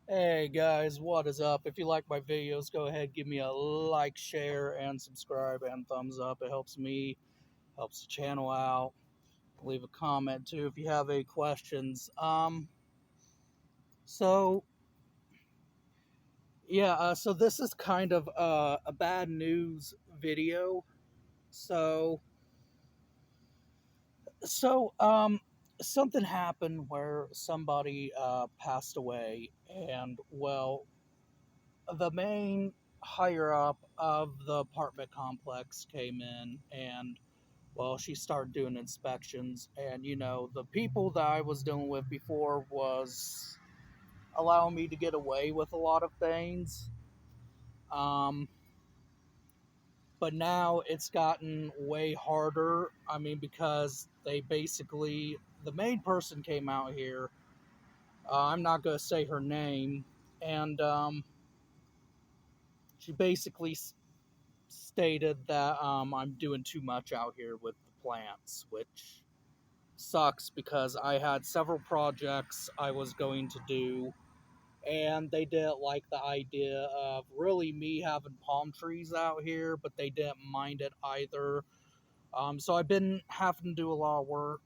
Hey guys, what is up? If you like my videos, go ahead, give me a like, share, and subscribe, and thumbs up. It helps me, helps the channel out. Leave a comment too if you have any questions. So so this is kind of a bad news video. So, so something happened where somebody passed away, and well, the main higher up of the apartment complex came in, and well, she started doing inspections, and the people that I was dealing with before was allowing me to get away with a lot of things. um but now it's gotten way harder. I mean, because they basically, the main person came out here. I'm not going to say her name. And she basically stated that I'm doing too much out here with the plants, which sucks because I had several projects I was going to do, and they didn't like the idea of really me having palm trees out here, but they didn't mind it either. So I've been having to do a lot of work.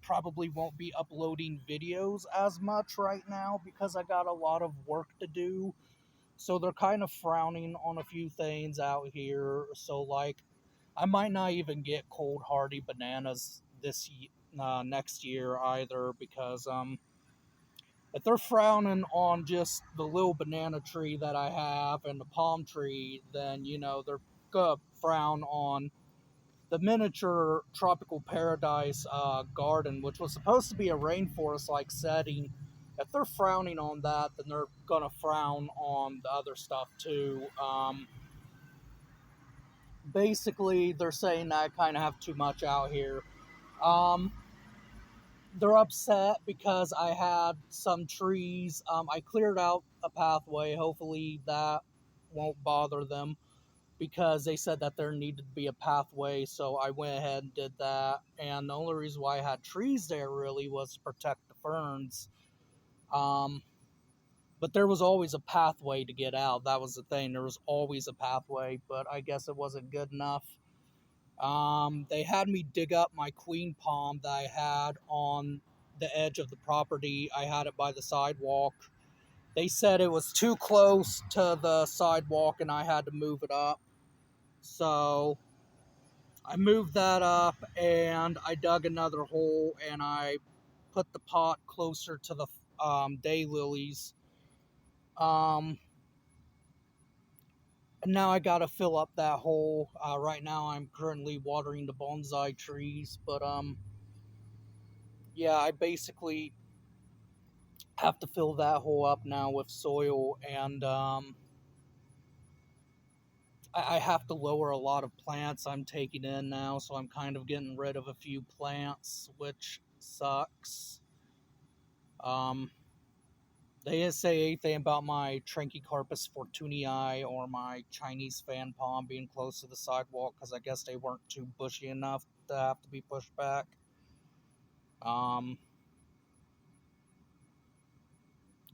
Probably won't be uploading videos as much right now because I got a lot of work to do. So they're kind of frowning on a few things out here. So, like, I might not even get cold hardy bananas next year either, because if they're frowning on just the little banana tree that I have and the palm tree, then they're gonna frown on the miniature tropical paradise garden, which was supposed to be a rainforest like setting. If they're frowning on that, then they're gonna frown on the other stuff too. Basically, they're saying that I kind of have too much out here. Um, they're upset because I had some trees. I cleared out a pathway. Hopefully, that won't bother them, because they said that there needed to be a pathway, so I went ahead and did that. And the only reason why I had trees there really was to protect the ferns. Um, but there was always a pathway to get out. That was the thing. There was always a pathway, but I guess it wasn't good enough. They had me dig up my queen palm that I had on the edge of the property. I had it by the sidewalk. They said it was too close to the sidewalk and I had to move it up. So I moved that up and I dug another hole and I put the pot closer to the daylilies. Um, and now I gotta fill up that hole. Right now I'm currently watering the bonsai trees, but yeah, I basically have to fill that hole up now with soil, and I have to lower a lot of plants I'm taking in now, so I'm kind of getting rid of a few plants, which sucks. Um, They didn't say anything about my Tranquicarpus fortunii or my Chinese fan palm being close to the sidewalk, because I guess they weren't too bushy enough to have to be pushed back. Um,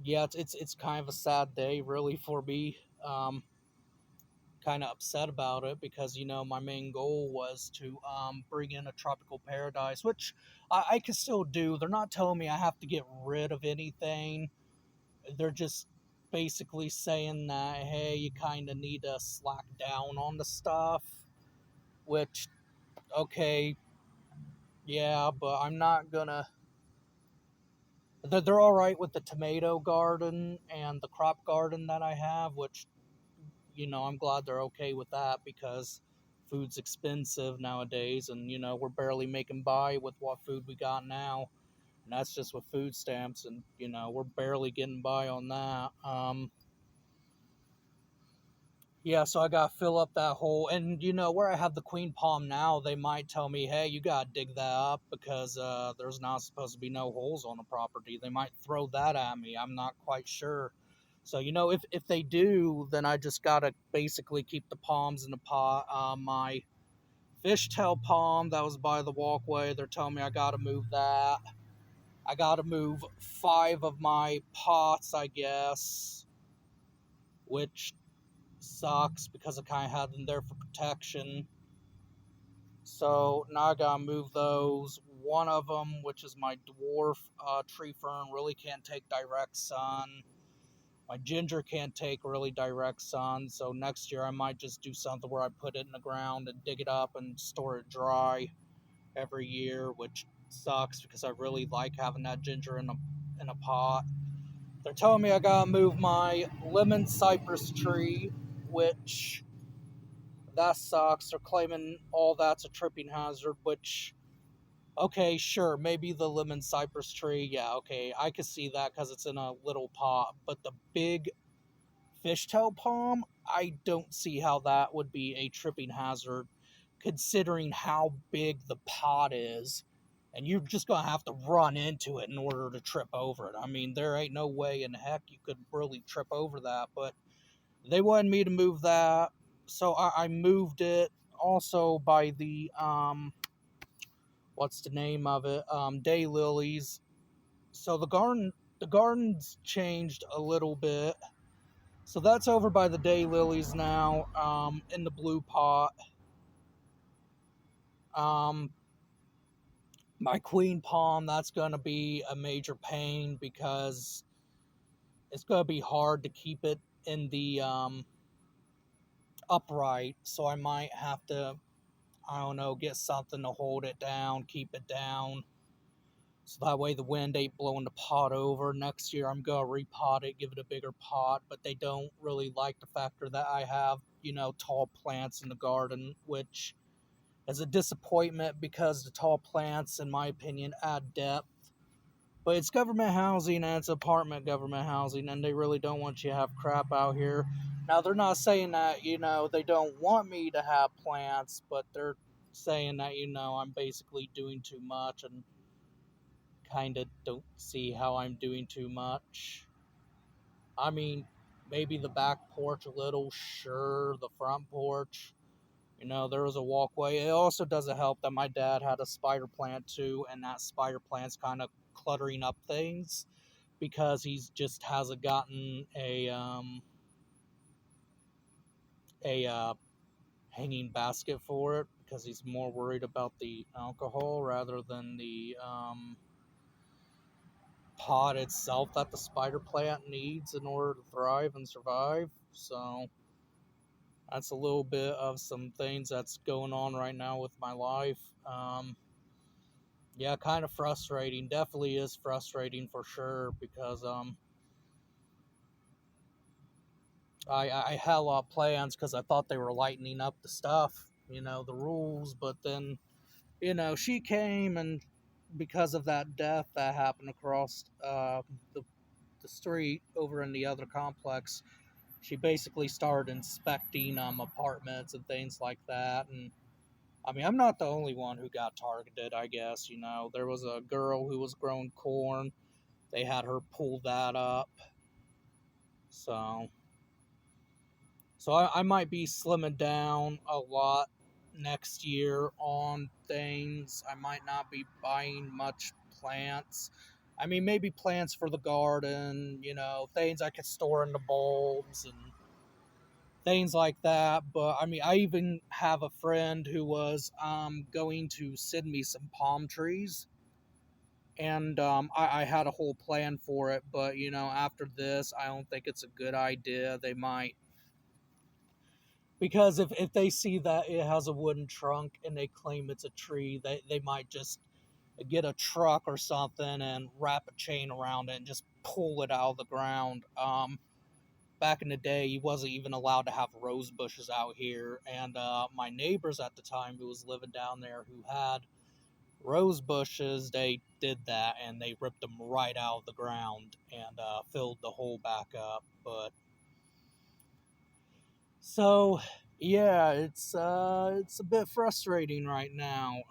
yeah, it's kind of a sad day, really, for me. Kind of upset about it because my main goal was to bring in a tropical paradise, which I can still do. They're not telling me I have to get rid of anything. They're just basically saying that, hey, you kind of need to slack down on the stuff, which, okay, yeah, but I'm not gonna. They're all right with the tomato garden and the crop garden that I have, which, I'm glad they're okay with that, because food's expensive nowadays, and, we're barely making by with what food we got now. And that's just with food stamps, and, we're barely getting by on that. Yeah, so I gotta fill up that hole. And where I have the queen palm now, they might tell me, hey, you gotta dig that up because there's not supposed to be no holes on the property. They might throw that at me. I'm not quite sure. So, if they do, then I just gotta basically keep the palms in the pot. My fishtail palm that was by the walkway, they're telling me I gotta move that. I gotta move 5 of my pots, I guess, which sucks because I kind of had them there for protection. So now I gotta move those. One of them, which is my dwarf tree fern, really can't take direct sun. My ginger can't take really direct sun, so next year I might just do something where I put it in the ground and dig it up and store it dry every year, which sucks because I really like having that ginger in a pot. They're telling me I gotta move my lemon cypress tree, which that sucks. They're claiming all that's a tripping hazard, which, okay, sure, maybe the lemon cypress tree, yeah, okay, I could see that because it's in a little pot, but the big fishtail palm, I don't see how that would be a tripping hazard considering how big the pot is. And you're just going to have to run into it in order to trip over it. I mean, there ain't no way in heck you could really trip over that, but they wanted me to move that. So I moved it also by the, what's the name of it? Daylilies. So the garden's changed a little bit. So that's over by the daylilies now, in the blue pot. Um, my queen palm, that's going to be a major pain because it's going to be hard to keep it in the upright. So I might have to, I don't know, get something to hold it down, keep it down. So that way the wind ain't blowing the pot over. Next year I'm going to repot it, give it a bigger pot. But they don't really like the factor that I have, tall plants in the garden, which is a disappointment because the tall plants, in my opinion, add depth. But it's government housing and it's apartment government housing, and they really don't want you to have crap out here. Now, they're not saying that, they don't want me to have plants, but they're saying that, I'm basically doing too much and kind of don't see how I'm doing too much. I mean, maybe the back porch a little, sure, the front porch. There was a walkway. It also doesn't help that my dad had a spider plant too, and that spider plant's kind of cluttering up things because he's just hasn't gotten a hanging basket for it because he's more worried about the alcohol rather than the pot itself that the spider plant needs in order to thrive and survive. So that's a little bit of some things that's going on right now with my life. Yeah, kind of frustrating. Definitely is frustrating for sure because I had a lot of plans because I thought they were lightening up the stuff, the rules, but then she came, and because of that death that happened across the street over in the other complex, she basically started inspecting apartments and things like that. And I mean, I'm not the only one who got targeted, I guess. There was a girl who was growing corn. They had her pull that up. So I might be slimming down a lot next year on things. I might not be buying much plants. I mean, maybe plants for the garden, things I could store in the bulbs and things like that. But I mean, I even have a friend who was going to send me some palm trees. And I had a whole plan for it, but after this, I don't think it's a good idea. They might, because if they see that it has a wooden trunk and they claim it's a tree, they might just get a truck or something and wrap a chain around it and just pull it out of the ground. Back in the day, you wasn't even allowed to have rose bushes out here, and my neighbors at the time who was living down there who had rose bushes, they did that and they ripped them right out of the ground and filled the hole back up. But so yeah, it's a bit frustrating right now.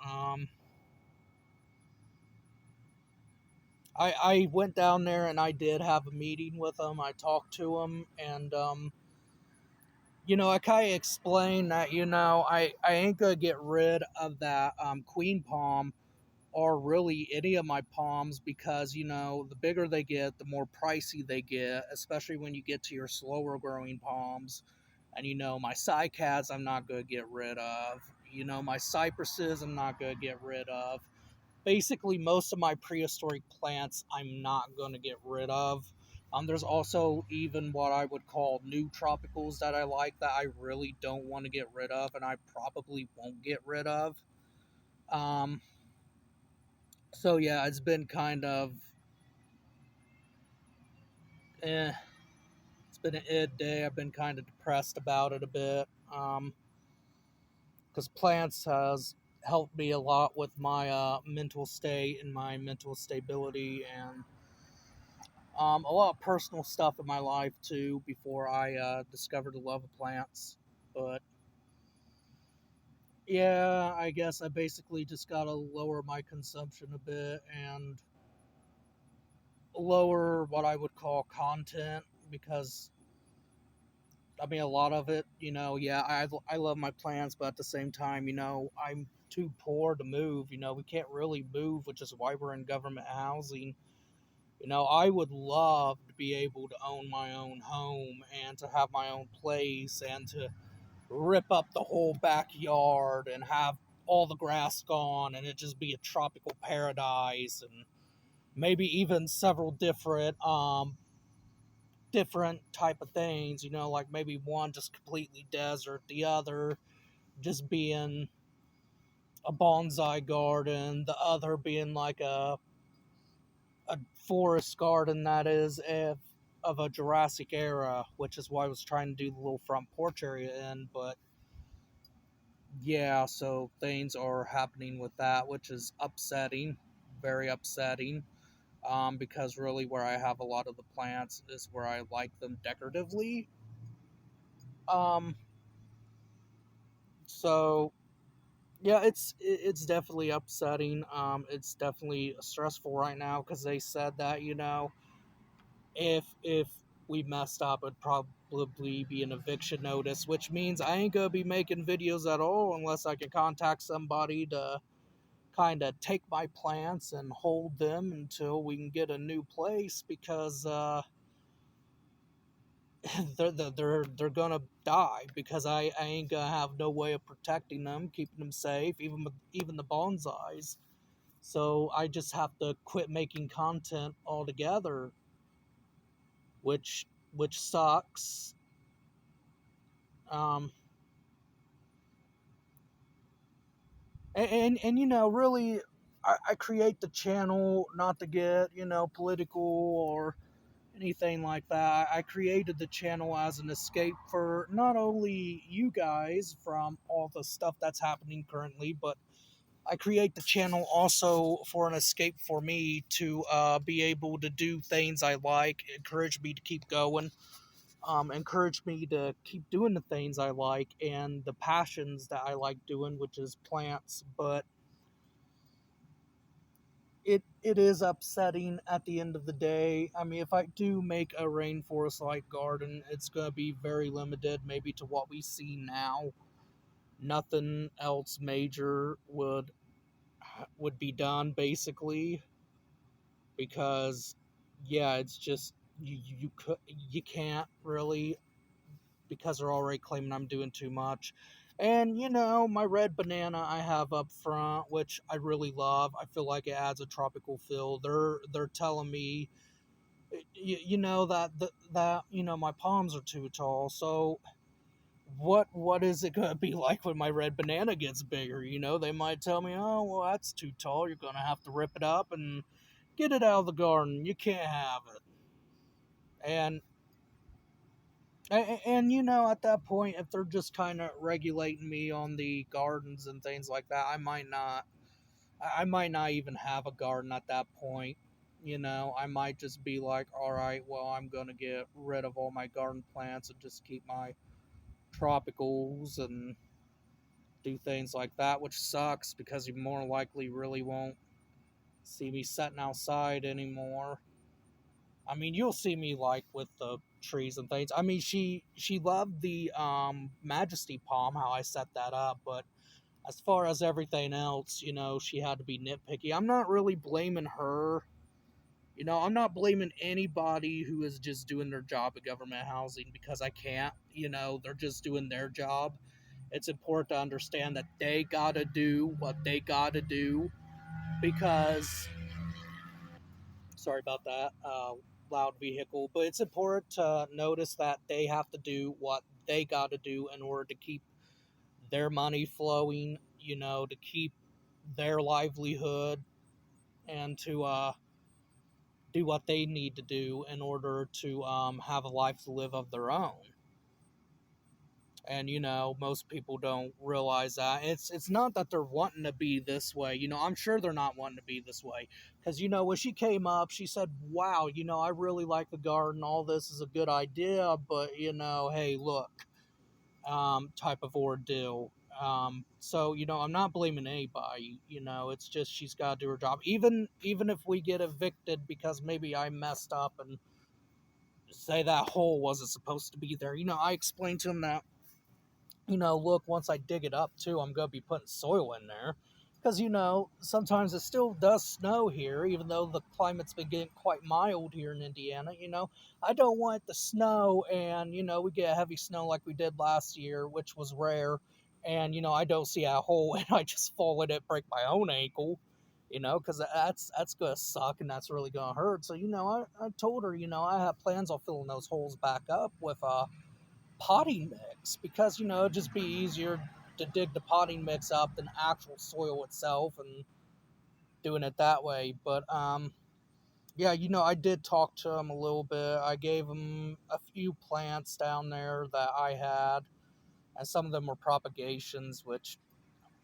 I went down there and I did have a meeting with them. I talked to them, and I kind of explained that I ain't gonna get rid of that queen palm are really any of my palms because, the bigger they get, the more pricey they get, especially when you get to your slower growing palms. And, my cycads I'm not going to get rid of. My cypresses I'm not going to get rid of. Basically, most of my prehistoric plants I'm not going to get rid of. There's also even what I would call new tropicals that I like that I really don't want to get rid of, and I probably won't get rid of. Um, so yeah, it's been kind of eh. It's been an id day. I've been kind of depressed about it a bit. Because plants has helped me a lot with my mental state and my mental stability and a lot of personal stuff in my life too before I discovered the love of plants. But yeah, I guess I basically just gotta lower my consumption a bit and lower what I would call content because I mean a lot of it, yeah, I love my plants, but at the same time, I'm too poor to move. We can't really move, which is why we're in government housing. I would love to be able to own my own home and to have my own place and to rip up the whole backyard and have all the grass gone and it just be a tropical paradise and maybe even several different type of things, like maybe one just completely desert, the other just being a bonsai garden, the other being like a forest garden that is of a Jurassic era, which is why I was trying to do the little front porch area in. But yeah, so things are happening with that, which is upsetting, very upsetting. Because really, where I have a lot of the plants is where I like them decoratively. Um, so yeah, it's definitely upsetting. It's definitely stressful right now because they said that if we messed up, it'd probably be an eviction notice, which means I ain't gonna be making videos at all unless I can contact somebody to kind of take my plants and hold them until we can get a new place because they're gonna die because I ain't gonna have no way of protecting them, keeping them safe, even the bonsais. So I just have to quit making content altogether, which sucks. Um, and really, I create the channel not to get political or anything like that. I created the channel as an escape for not only you guys from all the stuff that's happening currently, but I create the channel also for an escape for me to be able to do things I like, encourage me to keep going, encourage me to keep doing the things I like and the passions that I like doing, which is plants. But it is upsetting at the end of the day. I mean, if I do make a rainforest like garden, it's going to be very limited, maybe to what we see now. Nothing else major would be done basically because yeah, it's just you can't really because they're already claiming I'm doing too much. And my red banana I have up front, which I really love. I feel like it adds a tropical feel. They're telling me, that my palms are too tall. So what is it gonna be like when my red banana gets bigger? They might tell me, oh well, that's too tall. You're gonna have to rip it up and get it out of the garden. You can't have it. And at that point, if they're just kind of regulating me on the gardens and things like that, I might not even have a garden at that point. I might just be like, all right, well, I'm gonna get rid of all my garden plants and just keep my tropicals and do things like that, which sucks because you more likely really won't see me sitting outside anymore. I mean, you'll see me like with the trees and things. I mean, she loved the Majesty palm, how I set that up, but As far as everything else, she had to be nitpicky. I'm not really blaming her. I'm not blaming anybody who is just doing their job at government housing because I can't. They're just doing their job. It's important to understand that they gotta do what they gotta do because, sorry about that, loud vehicle, but it's important to notice that they have to do what they gotta do in order to keep their money flowing, to keep their livelihood and to do what they need to do in order to have a life to live of their own. And most people don't realize that it's not that they're wanting to be this way. I'm sure they're not wanting to be this way because when she came up, she said, "Wow, I really like the garden. All this is a good idea, but hey, look, type of ordeal." So I'm not blaming anybody. It's just she's got to do her job. Even if we get evicted because maybe I messed up and say that hole wasn't supposed to be there. I explained to him that, look, once I dig it up too, I'm going to be putting soil in there. Because, sometimes it still does snow here, even though the climate's been getting quite mild here in Indiana. I don't want the snow and, we get heavy snow like we did last year, which was rare. And, I don't see a hole and I just fall in it, break my own ankle, because that's going to suck and that's really going to hurt. So, I told her, I have plans on filling those holes back up with, potting mix because it'd just be easier to dig the potting mix up than actual soil itself and doing it that way. But yeah, I did talk to him a little bit. I gave him a few plants down there that I had, and some of them were propagations, which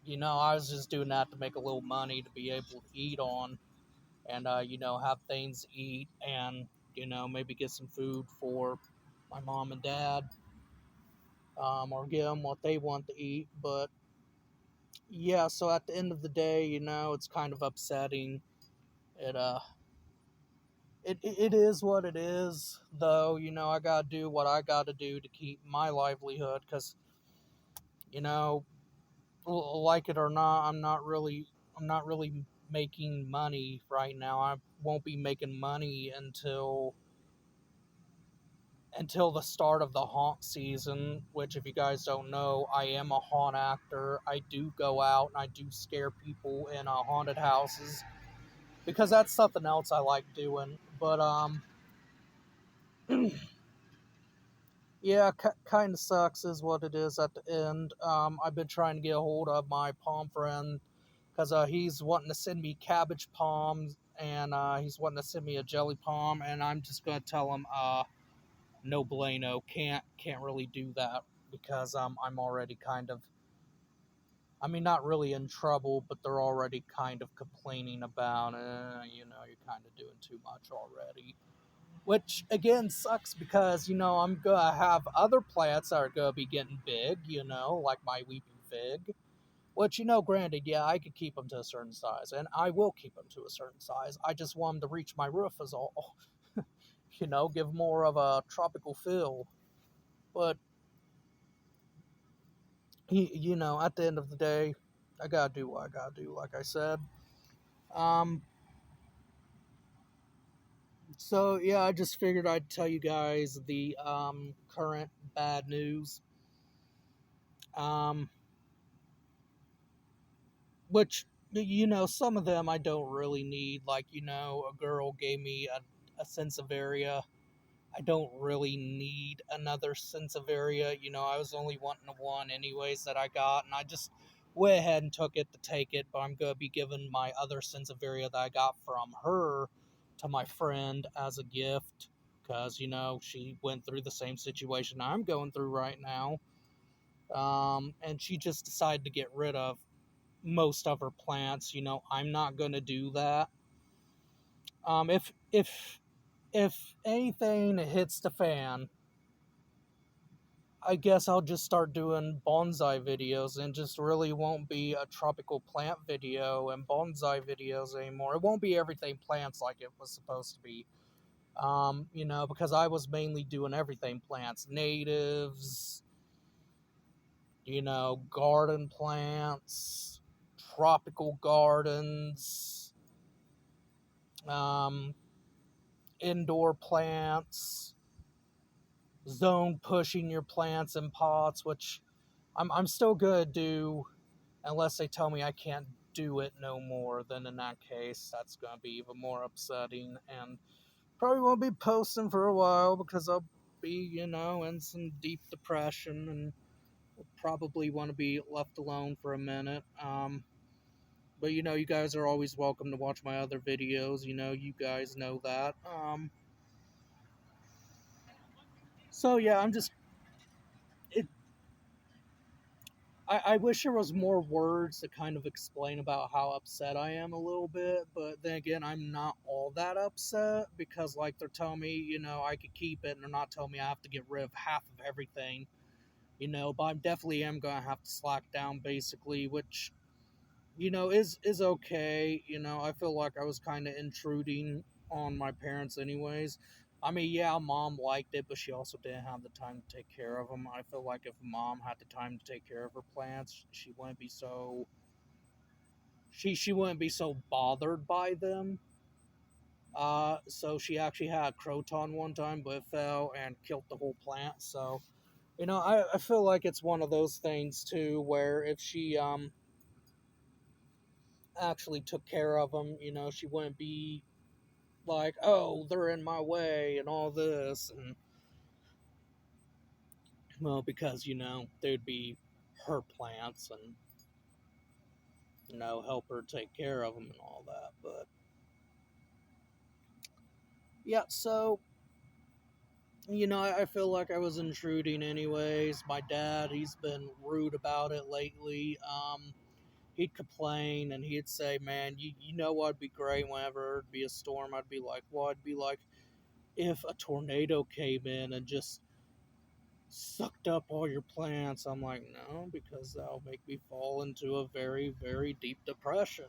I was just doing that to make a little money to be able to eat on and have things to eat and maybe get some food for my mom and dad, or give them what they want to eat. But yeah, so at the end of the day, it's kind of upsetting. It it is what it is, though. I gotta do what I gotta do to keep my livelihood, because you know, like it or not, I'm not really making money right now. I won't be making money until the start of the haunt season, which, if you guys don't know, I am a haunt actor. I do go out and I do scare people in haunted houses because that's something else I like doing. But yeah, kind of sucks is what it is at the end. I've been trying to get a hold of my palm friend because he's wanting to send me cabbage palms and he's wanting to send me a jelly palm, and I'm just gonna tell him no bueno, can't really do that because I'm already kind of, I mean, not really in trouble, but they're already kind of complaining about, you're kind of doing too much already. Which again sucks because I'm gonna have other plants that are gonna be getting big, like my weeping fig. Which granted, yeah, I could keep them to a certain size, and I will keep them to a certain size. I just want them to reach my roof, is all. Give more of a tropical feel. But at the end of the day, I gotta do what I gotta do, like I said. Um, so yeah, I just figured I'd tell you guys the current bad news. Um, which some of them I don't really need. Like a girl gave me a Sensiveria. I don't really need another Sensiveria. I was only wanting the one anyways that I got, and I just went ahead and took it to take it. But I'm gonna be giving my other Sensiveria that I got from her to my friend as a gift because she went through the same situation I'm going through right now. And she just decided to get rid of most of her plants. I'm not gonna do that. If anything hits the fan, I guess I'll just start doing bonsai videos and just really won't be a tropical plant video and bonsai videos anymore. It won't be everything plants like it was supposed to be. Because I was mainly doing everything plants, natives, garden plants, tropical gardens, um, indoor plants, zone pushing your plants in pots, which I'm still gonna do unless they tell me I can't do it no more. Then in that case, that's gonna be even more upsetting, and probably won't be posting for a while because I'll be, in some deep depression and will probably want to be left alone for a minute. But you guys are always welcome to watch my other videos. You guys know that. So yeah, I'm just it. I wish there was more words to kind of explain about how upset I am a little bit, but then again, I'm not all that upset because, like, they're telling me, I could keep it, and they're not telling me I have to get rid of half of everything, but I definitely am gonna have to slack down basically, which is okay. I feel like I was kind of intruding on my parents anyways. I mean, yeah, mom liked it, but she also didn't have the time to take care of them. I feel like if mom had the time to take care of her plants, she wouldn't be so bothered by them. So she actually had a croton one time, but it fell and killed the whole plant. So I feel like it's one of those things too, where if she actually took care of them, she wouldn't be like, oh, they're in my way and all this. And, well, because, they'd be her plants and, help her take care of them and all that. But, yeah, so, I feel like I was intruding anyways. My dad, he's been rude about it lately. He'd complain and he'd say, man, you know what'd be great whenever it'd be a storm? I'd be like, well, I'd be like, if a tornado came in and just sucked up all your plants. I'm like, no, because that'll make me fall into a very, very deep depression.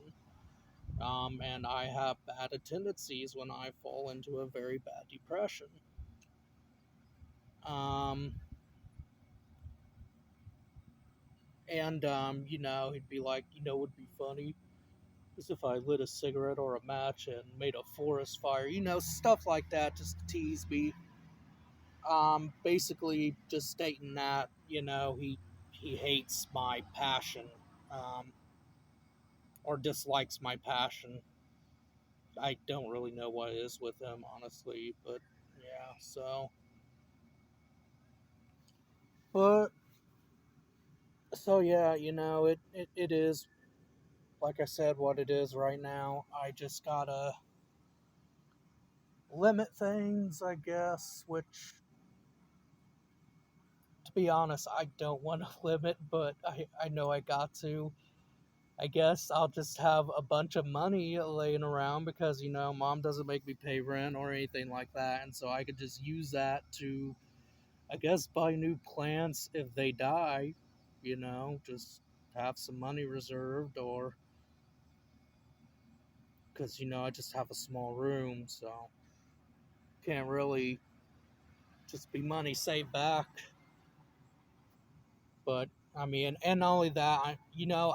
And I have bad tendencies when I fall into a very bad depression. Um, he'd be like, would be funny is if I lit a cigarette or a match and made a forest fire, stuff like that, just to tease me. Basically, just stating that, he hates my passion. Um, or dislikes my passion. I don't really know what it is with him, honestly, but yeah, so. But, so yeah, it is, like I said, what it is right now. I just gotta limit things, I guess, which, to be honest, I don't want to limit, but I know I got to. I guess I'll just have a bunch of money laying around because, mom doesn't make me pay rent or anything like that. And so I could just use that to, I guess, buy new plants if they die, just have some money reserved, or because, I just have a small room, so can't really just be money saved back. But I mean, and not only that,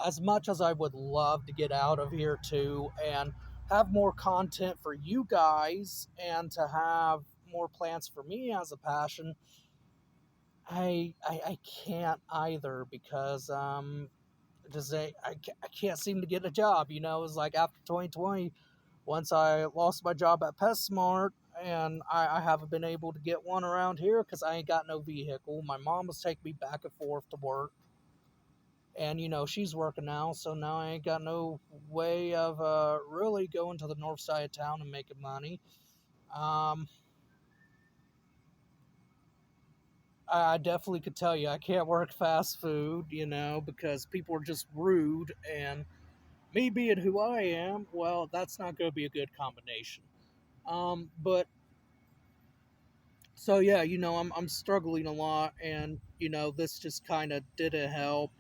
as much as I would love to get out of here too and have more content for you guys and to have more plants for me as a passion, I can't either because just I can't seem to get a job. It's like after 2020, once I lost my job at PetSmart, and I haven't been able to get one around here because I ain't got no vehicle. My mom was taking me back and forth to work, and she's working now, so now I ain't got no way of really going to the north side of town and making money. Um, I definitely could tell you I can't work fast food, because people are just rude, and me being who I am, well, that's not going to be a good combination. But so yeah, I'm struggling a lot, and this just kind of didn't help.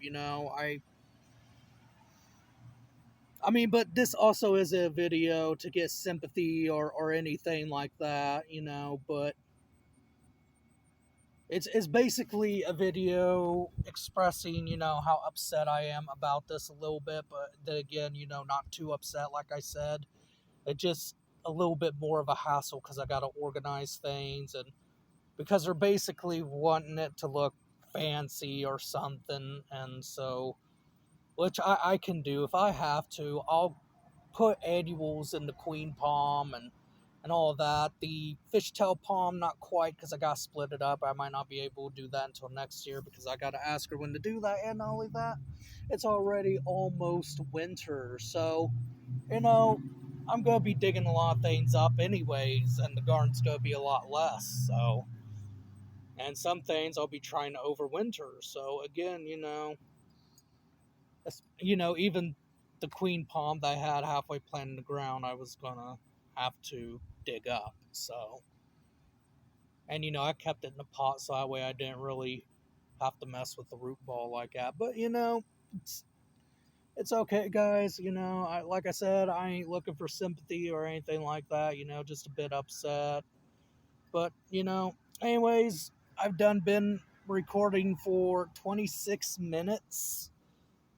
I mean, but this also is a video to get sympathy or anything like that, but It's basically a video expressing, how upset I am about this a little bit, but then again, not too upset, like I said. It just a little bit more of a hassle because I got to organize things, and because they're basically wanting it to look fancy or something, and so, which I can do if I have to. I'll put annuals in the queen palm and all of that. The fishtail palm, not quite, because I got to split it up. I might not be able to do that until next year because I got to ask her when to do that. And not only that, it's already almost winter. So, you know, I'm going to be digging a lot of things up anyways, and the garden's going to be a lot less. So, and some things I'll be trying to overwinter. So, again, even the queen palm that I had halfway planted in the ground, I was gonna have to dig up. So, and I kept it in a pot so that way I didn't really have to mess with the root ball like that. But it's it's okay, guys. Like I said, I ain't looking for sympathy or anything like that. Just a bit upset. But anyways, I've been recording for 26 minutes.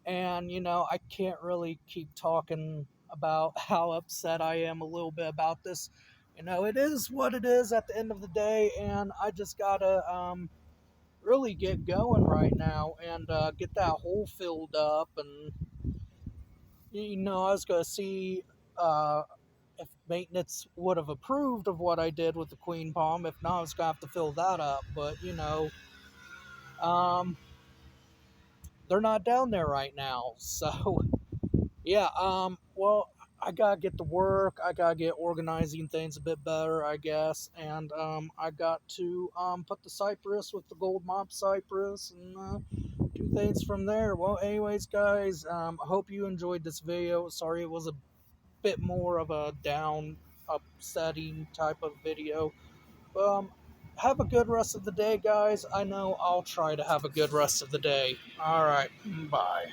And I can't really keep talking about how upset I am a little bit about this. It is what it is at the end of the day, and I just gotta really get going right now and get that hole filled up. And I was gonna see uh, if maintenance would have approved of what I did with the queen palm. If not, I was gonna have to fill that up. But um, they're not down there right now, so yeah, well, I gotta get to work. I gotta get organizing things a bit better, I guess. And I got to put the cypress with the gold mop cypress and do things from there. Well, anyways, guys, I hope you enjoyed this video. Sorry it was a bit more of a down, upsetting type of video. Have a good rest of the day, guys. I know I'll try to have a good rest of the day. All right, bye.